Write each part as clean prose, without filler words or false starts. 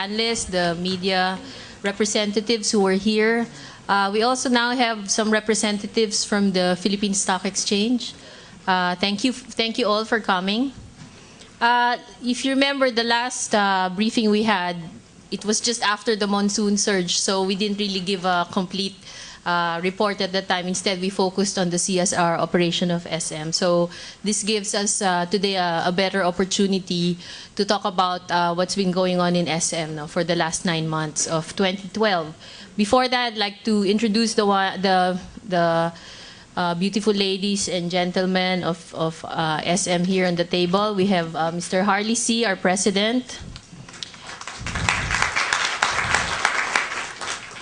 analysts, the media representatives who are here. We also now have some representatives from the Philippine Stock Exchange. Thank you all for coming. If you remember the last briefing we had, it was just after the monsoon surge, so we didn't really give a complete report at that time. Instead, we focused on the CSR operation of SM. So this gives us today a better opportunity to talk about what's been going on in SM now for the last 9 months of 2012. Before that, I'd like to introduce the beautiful ladies and gentlemen of SM here on the table. We have Mr. Harley C., our president.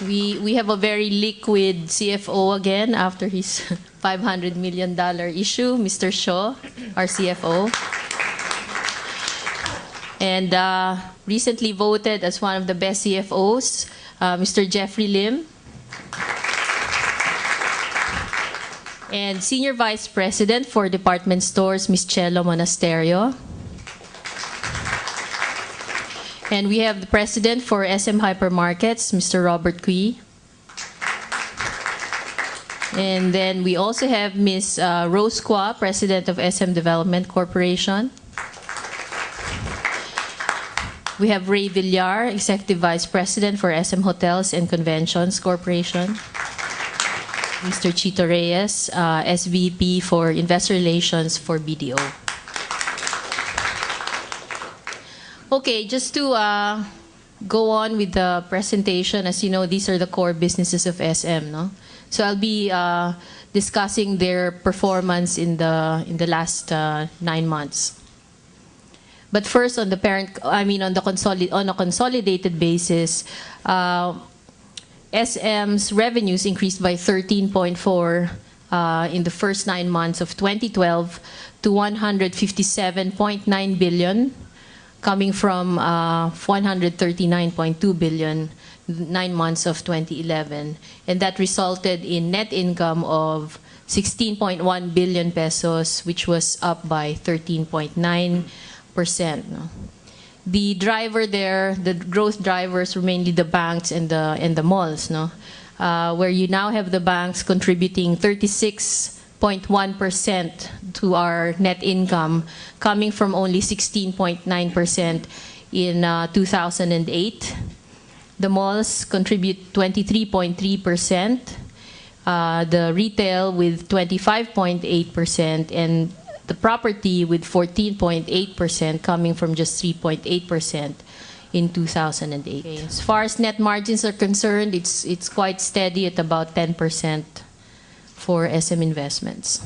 We have a very liquid CFO again after his $500 million issue, Mr. Shaw, our CFO. And recently voted as one of the best CFOs, Mr. Jeffrey Lim. And Senior Vice President for Department Stores, Ms. Chelo Monasterio. And we have the President for SM Hypermarkets, Mr. Robert Cui. And then we also have Ms. Rose Qua, President of SM Development Corporation. We have Ray Villar, Executive Vice President for SM Hotels and Conventions Corporation. Mr. Chito Reyes, SVP for Investor Relations for BDO. Okay, just to go on with the presentation, as you know, these are the core businesses of SM, no? So I'll be discussing their performance in the last 9 months. But first, on a consolidated basis, SM's revenues increased by 13.4 in the first 9 months of 2012 to 157.9 billion. Coming from 139.2 billion 9 months of 2011, and that resulted in net income of 16.1 billion pesos, which was up by 13.9%. The driver there, the growth drivers, were mainly the banks and the malls, no, where you now have the banks contributing 36.1% to our net income, coming from only 16.9% in 2008. The malls contribute 23.3%, the retail with 25.8%, and the property with 14.8%, coming from just 3.8% in 2008. Okay. As far as net margins are concerned, it's quite steady at about 10% for SM Investments.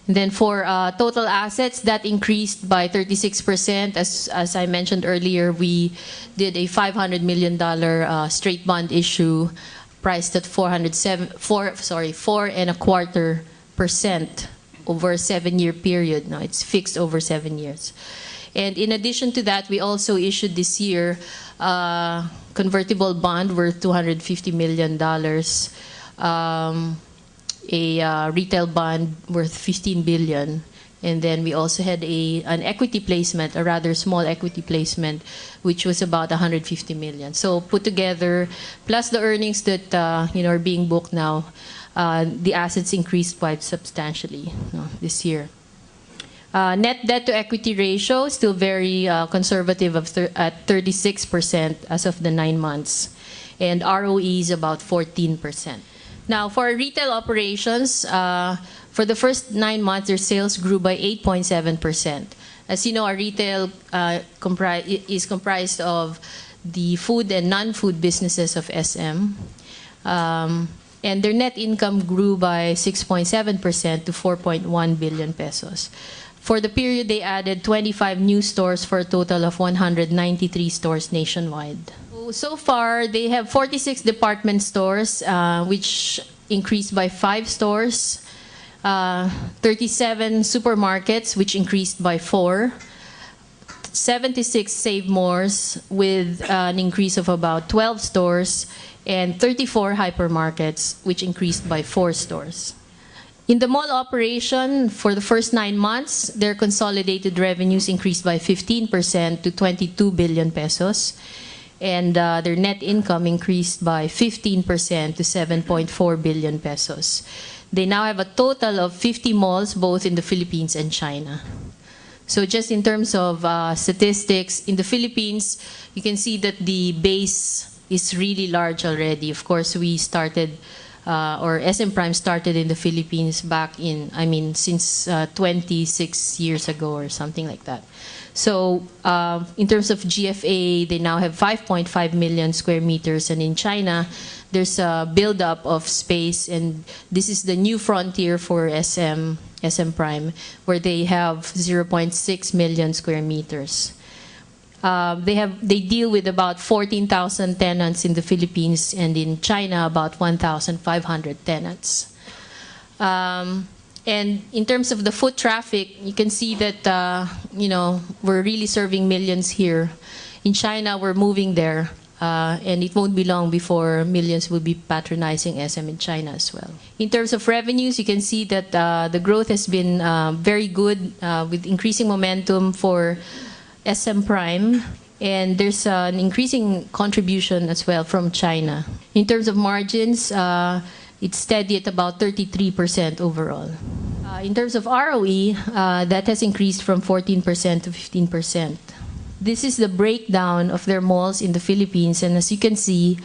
And then for total assets, that increased by 36%. As I mentioned earlier, we did a $500 million straight bond issue priced at 4.25% over a 7-year period. No, it's fixed over 7 years. And in addition to that, we also issued this year a convertible bond worth $250 million. A retail bond worth 15 billion, and then we also had an equity placement, a rather small equity placement, which was about 150 million. So put together, plus the earnings that are being booked now, the assets increased quite substantially this year. Net debt to equity ratio still very conservative at 36% as of the 9 months, and ROE is about 14%. Now, for our retail operations, for the first 9 months, their sales grew by 8.7%. As you know, our retail is comprised of the food and non-food businesses of SM. And their net income grew by 6.7% to 4.1 billion pesos. For the period, they added 25 new stores for a total of 193 stores nationwide. So far, they have 46 department stores, which increased by 5 stores, 37 supermarkets, which increased by 4, 76 Save Mores, with an increase of about 12 stores, and 34 hypermarkets, which increased by 4 stores. In the mall operation, for the first 9 months, their consolidated revenues increased by 15% to 22 billion pesos. And their net income increased by 15% to 7.4 billion pesos. They now have a total of 50 malls, both in the Philippines and China. So just in terms of statistics, in the Philippines, you can see that the base is really large already. Of course, we started, or SM Prime started in the Philippines back in, since 26 years ago or something like that. So in terms of GFA, they now have 5.5 million square meters. And in China, there's a buildup of space. And this is the new frontier for SM Prime, where they have 0.6 million square meters. They deal with about 14,000 tenants in the Philippines, and in China, about 1,500 tenants. And in terms of the foot traffic, you can see that, we're really serving millions here. In China, we're moving there, and it won't be long before millions will be patronizing SM in China as well. In terms of revenues, you can see that the growth has been very good, with increasing momentum for SM Prime, and there's an increasing contribution as well from China. In terms of margins, it's steady at about 33% overall. In terms of ROE, that has increased from 14% to 15%. This is the breakdown of their malls in the Philippines, and as you can see,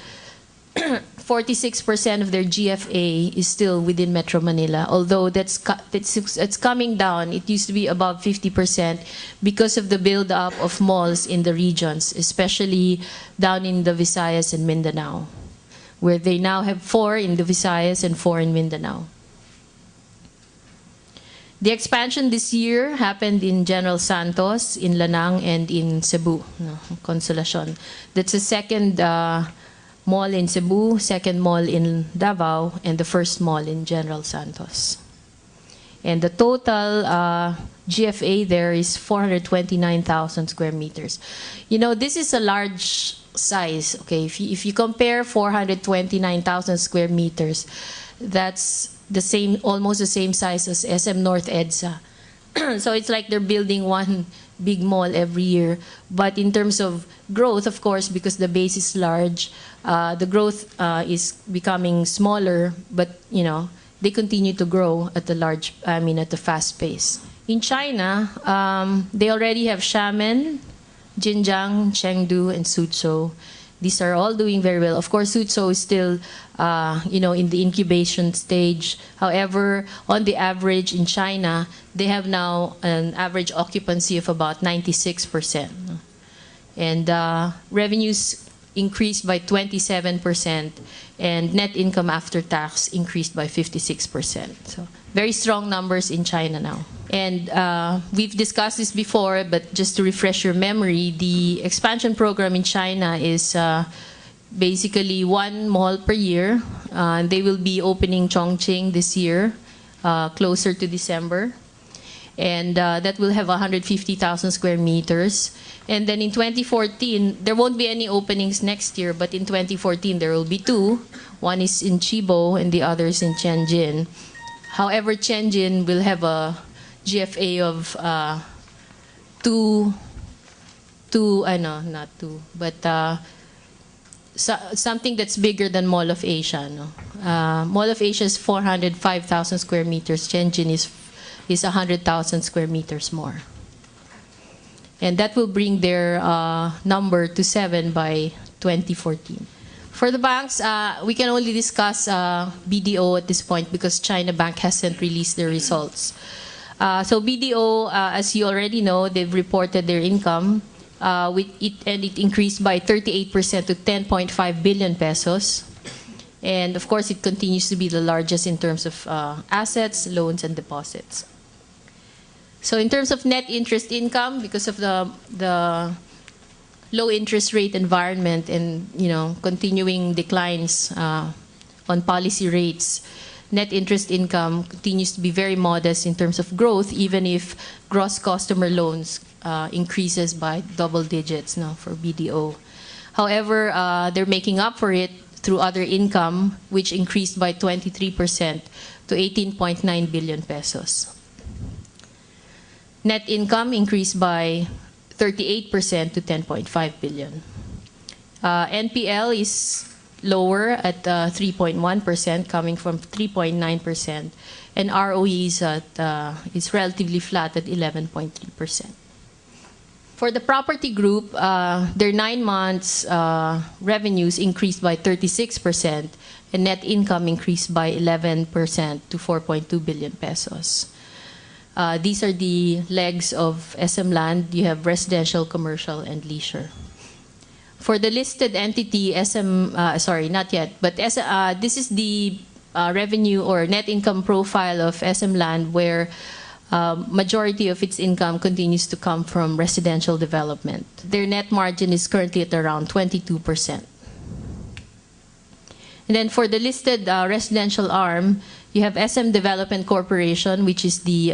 46% of their GFA is still within Metro Manila, although that's coming down. It used to be above 50% because of the build-up of malls in the regions, especially down in the Visayas and Mindanao, where they now have 4 in the Visayas and 4 in Mindanao. The expansion this year happened in General Santos, in Lanang, and in Cebu, Consolacion. That's the second mall in Cebu, second mall in Davao, and the first mall in General Santos. And the total GFA there is 429,000 square meters. This is a large size. Okay, if you compare 429,000 square meters, that's the same, almost the same size as SM North EDSA. So it's like they're building one big mall every year. But in terms of growth, of course, because the base is large, the growth is becoming smaller. But they continue to grow at at a fast pace. In China, they already have Xiamen, Jinjiang, Chengdu, and Suzhou. These are all doing very well. Of course, Suzhou is still, in the incubation stage. However, on the average in China, they have now an average occupancy of about 96%. And revenues increased by 27%, and net income after tax increased by 56%. So very strong numbers in China now. And we've discussed this before, but just to refresh your memory, the expansion program in China is basically 1 mall per year. They will be opening Chongqing this year, closer to December. And that will have 150,000 square meters. And then in 2014, there won't be any openings next year, but in 2014 there will be 2. One is in Chibo and the other is in Tianjin. However, Tianjin will have a GFA of something that's bigger than Mall of Asia. Mall of Asia is 405,000 square meters. Tianjin is 100,000 square meters more. And that will bring their number to 7 by 2014. For the banks, we can only discuss BDO at this point because China Bank hasn't released their results. So BDO, as you already know, they've reported their income, and it increased by 38% to 10.5 billion pesos. And of course, it continues to be the largest in terms of assets, loans, and deposits. So in terms of net interest income, because of the low interest rate environment and continuing declines on policy rates, net interest income continues to be very modest in terms of growth, even if gross customer loans increases by double digits now for BDO. However, they're making up for it through other income, which increased by 23% to 18.9 billion pesos. Net income increased by 38% to 10.5 billion. NPL is lower at 3.1%, coming from 3.9%, and ROE is relatively flat at 11.3%. For the property group, their 9 months revenues increased by 36%, and net income increased by 11% to 4.2 billion pesos. These are the legs of SM Land. You have residential, commercial, and leisure. For the listed entity, sorry, not yet, but this is the revenue or net income profile of SM Land, where majority of its income continues to come from residential development. Their net margin is currently at around 22%. And then for the listed residential arm, you have SM Development Corporation, which is the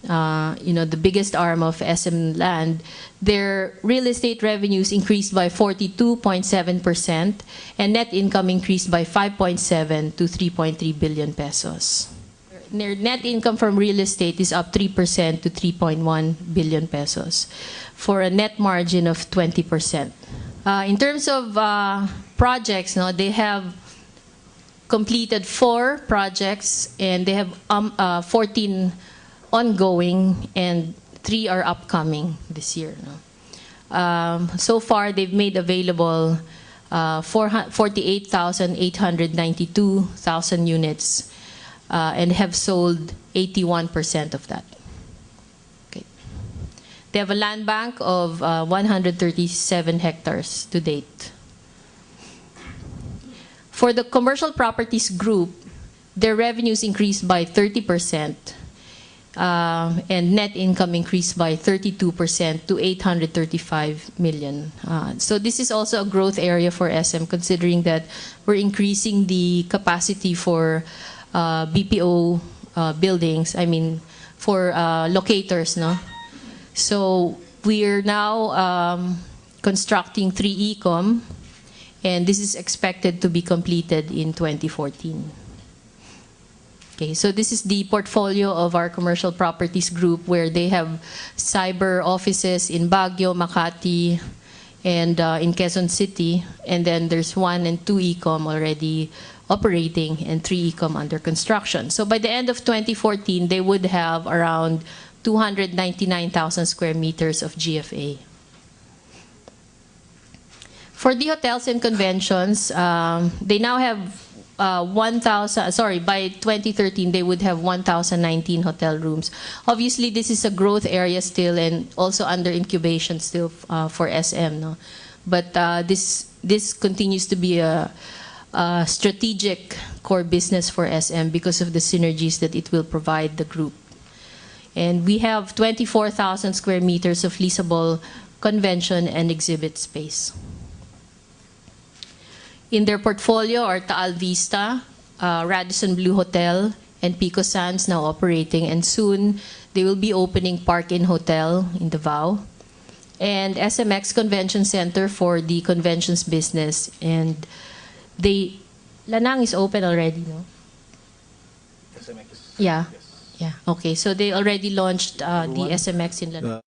the biggest arm of SM Land. Their real estate revenues increased by 42.7%, and net income increased by 5.7 to 3.3 billion pesos. Their net income from real estate is up 3% to 3.1 billion pesos, for a net margin of 20%. In terms of projects, they have completed 4 projects, and they have 14 ongoing, and 3 are upcoming this year. So far, they've made available 48,892 units, and have sold 81% of that. Okay. They have a land bank of 137 hectares to date. For the commercial properties group, their revenues increased by 30%, and net income increased by 32% to 835 million. So this is also a growth area for SM, considering that we're increasing the capacity for BPO buildings, for locators. So we're now constructing 3 Ecom, and this is expected to be completed in 2014. Okay, so this is the portfolio of our commercial properties group, where they have cyber offices in Baguio, Makati, and in Quezon City. And then there's 1 and 2 Ecom already operating, and 3 Ecom under construction. So by the end of 2014, they would have around 299,000 square meters of GFA. For the hotels and conventions, they now have by 2013, they would have 1,019 hotel rooms. Obviously, this is a growth area still, and also under incubation still for SM. But this continues to be a strategic core business for SM because of the synergies that it will provide the group. And we have 24,000 square meters of leasable convention and exhibit space. In their portfolio are Taal Vista, Radisson Blu Hotel, and Pico Sands now operating, and soon they will be opening Park Inn Hotel in Davao, and SMX Convention Center for the conventions business. And Lanang is open already, no? SMX. Yeah. Yes. Yeah. Okay. So they already launched the SMX in Lanang.